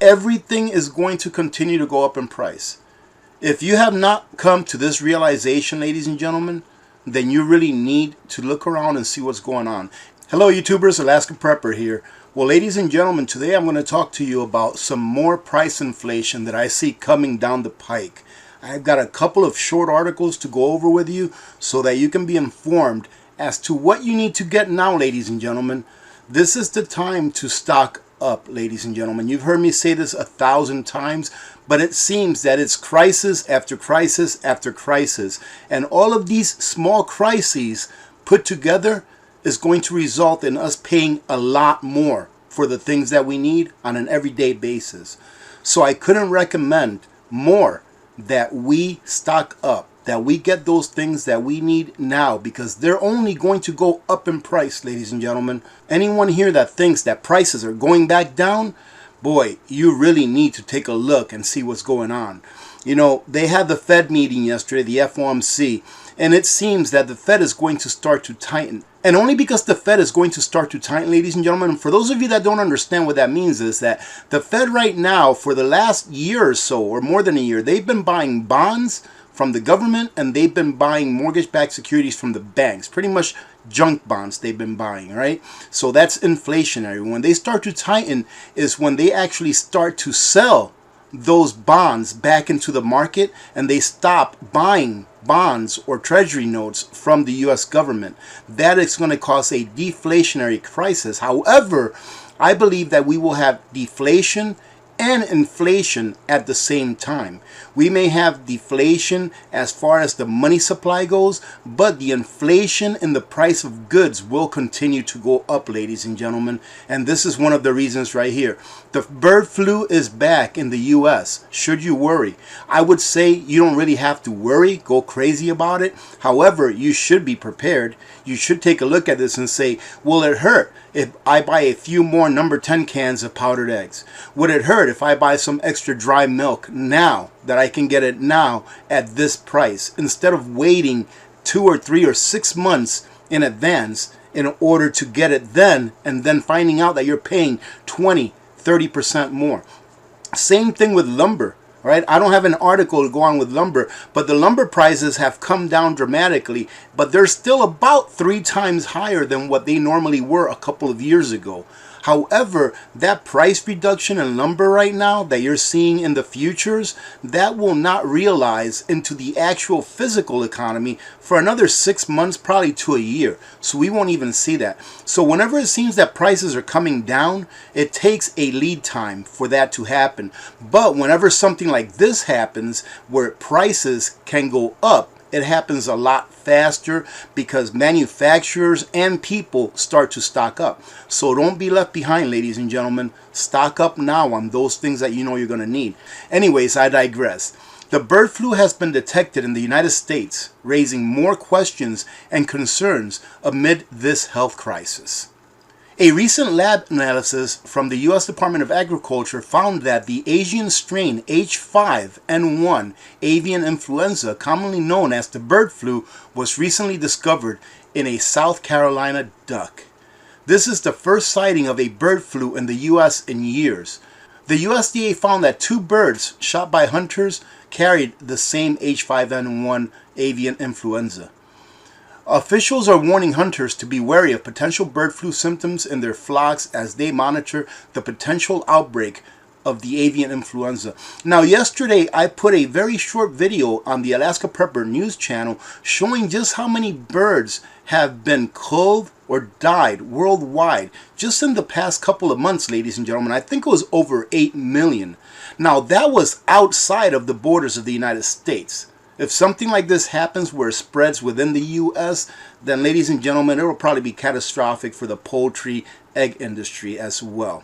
everything is going to continue to go up in price. If you have not come to this realization, ladies and gentlemen, then you really need to look around and see what's going on. Hello YouTubers, Alaska Prepper here. Well, ladies and gentlemen, today I'm going to talk to you about some more price inflation that I see coming down the pike. I've got a couple of short articles to go over with you so that you can be informed as to what you need to get now, ladies and gentlemen. This is the time to stock up, ladies and gentlemen. You've heard me say this 1,000 times, but it seems that it's crisis after crisis after crisis. And all of these small crises put together is going to result in us paying a lot more for the things that we need on an everyday basis. So I couldn't recommend more that we stock up, that we get those things that we need now, because they're only going to go up in price, ladies and gentlemen. Anyone here that thinks that prices are going back down, boy, you really need to take a look and see what's going on. You know, they had the Fed meeting yesterday, the FOMC, and it seems that the Fed is going to start to tighten. And only because the Fed is going to start to tighten, ladies and gentlemen, and for those of you that don't understand what that means, is that the Fed right now, for the last year or so, or more than a year, they've been buying bonds from the government and they've been buying mortgage-backed securities from the banks. Pretty much junk bonds they've been buying, right? So that's inflationary. When they start to tighten is when they actually start to sell those bonds back into the market and they stop buying bonds or treasury notes from the US government. That is going to cause a deflationary crisis. However, I believe that we will have deflation and inflation at the same time. We may have deflation as far as the money supply goes, but the inflation in the price of goods will continue to go up, ladies and gentlemen. And this is one of the reasons right here. The bird flu is back in the US. Should you worry? I would say you don't really have to worry, go crazy about it. However, you should be prepared. You should take a look at this and say, will it hurt if I buy a few more number 10 cans of powdered eggs? Would it hurt if I buy some extra dry milk now, that I can get it now at this price, instead of waiting 2 or 3 or 6 months in advance in order to get it then, and then finding out that you're paying 20-30% more? Same thing with lumber. Right? I don't have an article to go on with lumber, but the lumber prices have come down dramatically, but they're still about 3 times higher than what they normally were a couple of years ago. However, that price reduction in lumber right now that you're seeing in the futures, that will not realize into the actual physical economy for another 6 months, probably to a year. So we won't even see that. So whenever it seems that prices are coming down, it takes a lead time for that to happen. But whenever something like this happens, where prices can go up, it happens a lot faster because manufacturers and people start to stock up. So don't be left behind, ladies and gentlemen. Stock up now on those things that you know you're going to need. Anyways, I digress. The bird flu has been detected in the United States, raising more questions and concerns amid this health crisis. A recent lab analysis from the U.S. Department of Agriculture found that the Asian strain H5N1 avian influenza, commonly known as the bird flu, was recently discovered in a South Carolina duck. This is the first sighting of a bird flu in the U.S. in years. The USDA found that 2 birds shot by hunters carried the same H5N1 avian influenza. Officials are warning hunters to be wary of potential bird flu symptoms in their flocks as they monitor the potential outbreak of the avian influenza. Now, yesterday I put a very short video on the Alaska Prepper News channel showing just how many birds have been killed or died worldwide just in the past couple of months, ladies and gentlemen. I think it was over 8 million. Now, that was outside of the borders of the United States. If something like this happens where it spreads within the U.S., then, ladies and gentlemen, it will probably be catastrophic for the poultry egg industry as well.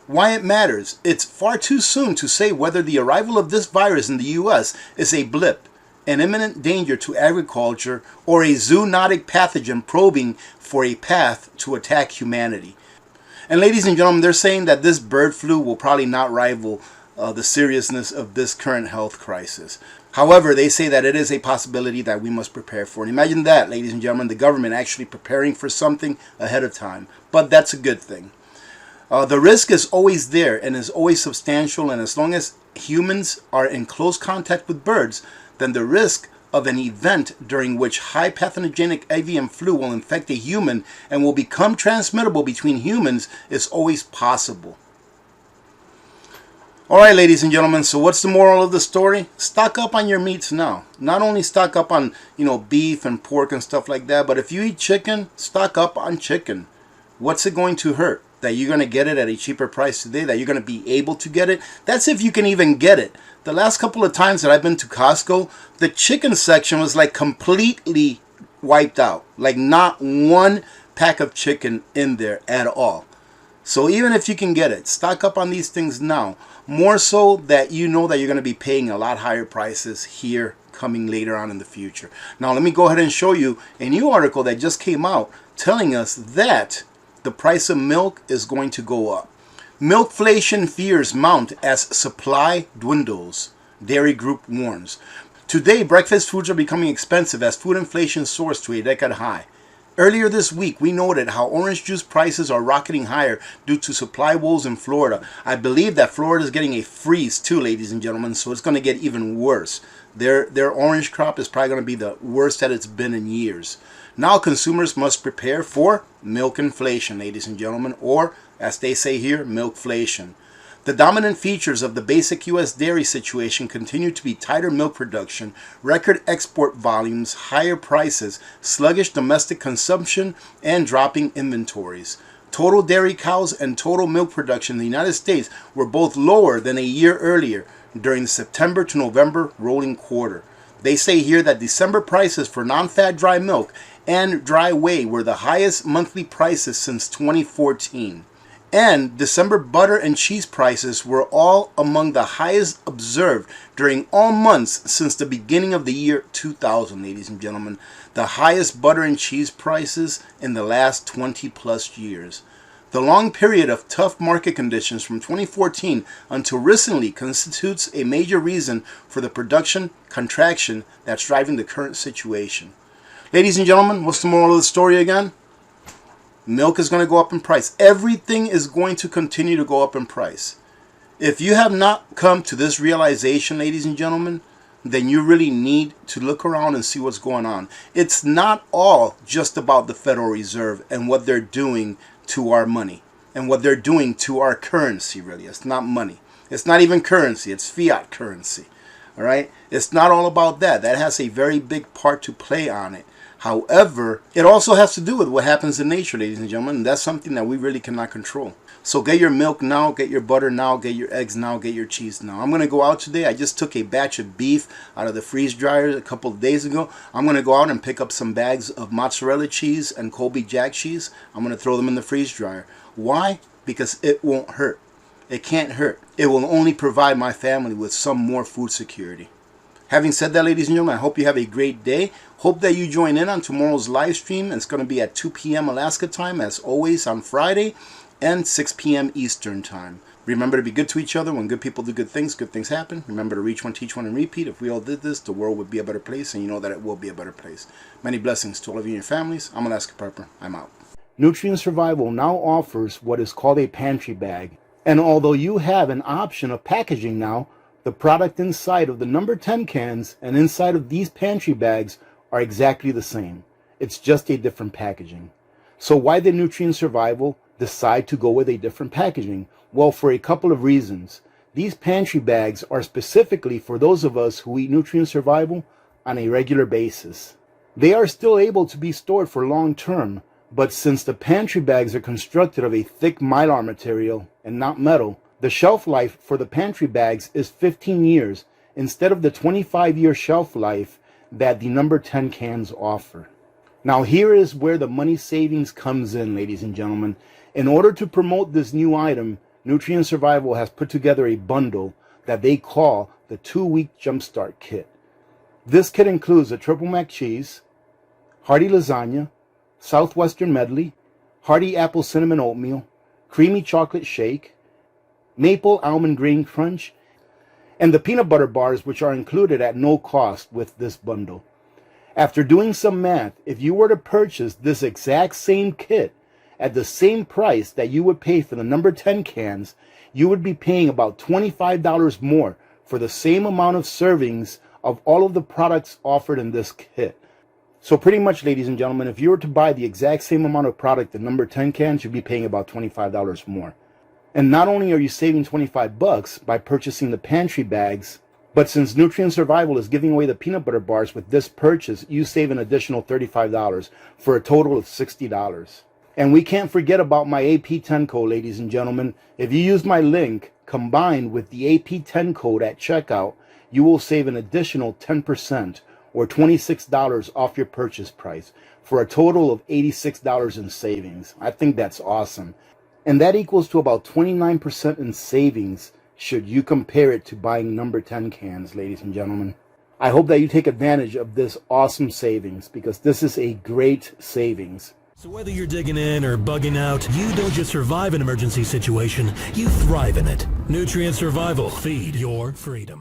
Why it matters? It's far too soon to say whether the arrival of this virus in the U.S. is a blip, an imminent danger to agriculture, or a zoonotic pathogen probing for a path to attack humanity. And ladies and gentlemen, they're saying that this bird flu will probably not rival the seriousness of this current health crisis. However, they say that it is a possibility that we must prepare for. And imagine that, ladies and gentlemen, the government actually preparing for something ahead of time. But that's a good thing. The risk is always there and is always substantial, and as long as humans are in close contact with birds, then the risk of an event during which high pathogenic avian flu will infect a human and will become transmittable between humans is always possible. Alright, ladies and gentlemen, so what's the moral of the story? Stock up on your meats now. Not only stock up on, beef and pork and stuff like that, but if you eat chicken, stock up on chicken. What's it going to hurt? That you're going to get it at a cheaper price today, that you're going to be able to get it? That's if you can even get it. The last couple of times that I've been to Costco, the chicken section was like completely wiped out. Like not one pack of chicken in there at all. So even if you can get it, stock up on these things now. More so that you know that you're going to be paying a lot higher prices here coming later on in the future. Now let me go ahead and show you a new article that just came out telling us that the price of milk is going to go up. Milkflation fears mount as supply dwindles, Dairy Group warns. Today, breakfast foods are becoming expensive as food inflation soars to a decade high. Earlier this week, we noted how orange juice prices are rocketing higher due to supply woes in Florida. I believe that Florida is getting a freeze too, ladies and gentlemen, so it's going to get even worse. Their orange crop is probably going to be the worst that it's been in years. Now consumers must prepare for milk inflation, ladies and gentlemen, or as they say here, milkflation. The dominant features of the basic U.S. dairy situation continue to be tighter milk production, record export volumes, higher prices, sluggish domestic consumption, and dropping inventories. Total dairy cows and total milk production in the United States were both lower than a year earlier during the September to November rolling quarter. They say here that December prices for non-fat dry milk and dry whey were the highest monthly prices since 2014. And December butter and cheese prices were all among the highest observed during all months since the beginning of the year 2000, ladies and gentlemen. The highest butter and cheese prices in the last 20 plus years. The long period of tough market conditions from 2014 until recently constitutes a major reason for the production contraction that's driving the current situation. Ladies and gentlemen, what's the moral of the story again? Milk is going to go up in price. Everything is going to continue to go up in price. If you have not come to this realization, ladies and gentlemen, then you really need to look around and see what's going on. It's not all just about the Federal Reserve and what they're doing to our money and what they're doing to our currency, really. It's not money. It's not even currency. It's fiat currency. All right? It's not all about that. That has a very big part to play on it. However, it also has to do with what happens in nature, ladies and gentlemen, and that's something that we really cannot control. So get your milk now, get your butter now, get your eggs now, get your cheese now. I'm going to go out today. I just took a batch of beef out of the freeze dryer a couple of days ago. I'm going to go out and pick up some bags of mozzarella cheese and Colby Jack cheese. I'm going to throw them in the freeze dryer. Why? Because it won't hurt. It can't hurt. It will only provide my family with some more food security. Having said that, ladies and gentlemen, I hope you have a great day. Hope that you join in on tomorrow's live stream. It's going to be at 2 p.m. Alaska time, as always, on Friday, and 6 p.m. Eastern time. Remember to be good to each other. When good people do good things happen. Remember to reach one, teach one, and repeat. If we all did this, the world would be a better place, and you know that it will be a better place. Many blessings to all of you and your families. I'm Alaska Pepper. I'm out. Nutrient Survival now offers what is called a pantry bag. And although you have an option of packaging now, the product inside of the number 10 cans and inside of these pantry bags are exactly the same. It's just a different packaging. So why did Nutrient Survival decide to go with a different packaging? Well, for a couple of reasons. These pantry bags are specifically for those of us who eat Nutrient Survival on a regular basis. They are still able to be stored for long term, but since the pantry bags are constructed of a thick mylar material and not metal, the shelf life for the pantry bags is 15 years instead of the 25-year shelf life that the number 10 cans offer. Now here is where the money savings comes in, ladies and gentlemen. In order to promote this new item, Nutrient Survival has put together a bundle that they call the 2-week Jumpstart Kit. This kit includes a triple mac cheese, hearty lasagna, southwestern medley, hearty apple cinnamon oatmeal, creamy chocolate shake, maple almond grain crunch, and the peanut butter bars, which are included at no cost with this bundle. After doing some math, if you were to purchase this exact same kit at the same price that you would pay for the number 10 cans, you would be paying about $25 more for the same amount of servings of all of the products offered in this kit. So pretty much, ladies and gentlemen, if you were to buy the exact same amount of product, the number 10 cans, you'd be paying about $25 more. And not only are you saving $25 by purchasing the pantry bags, but since Nutrient Survival is giving away the peanut butter bars with this purchase, you save an additional $35 for a total of $60. And we can't forget about my AP10 code, ladies and gentlemen. If you use my link combined with the AP10 code at checkout, you will save an additional 10% or $26 off your purchase price for a total of $86 in savings. I think that's awesome. And that equals to about 29% in savings should you compare it to buying number 10 cans, ladies and gentlemen. I hope that you take advantage of this awesome savings, because this is a great savings. So whether you're digging in or bugging out, you don't just survive an emergency situation, you thrive in it. Nutrient Survival. Feed your freedom.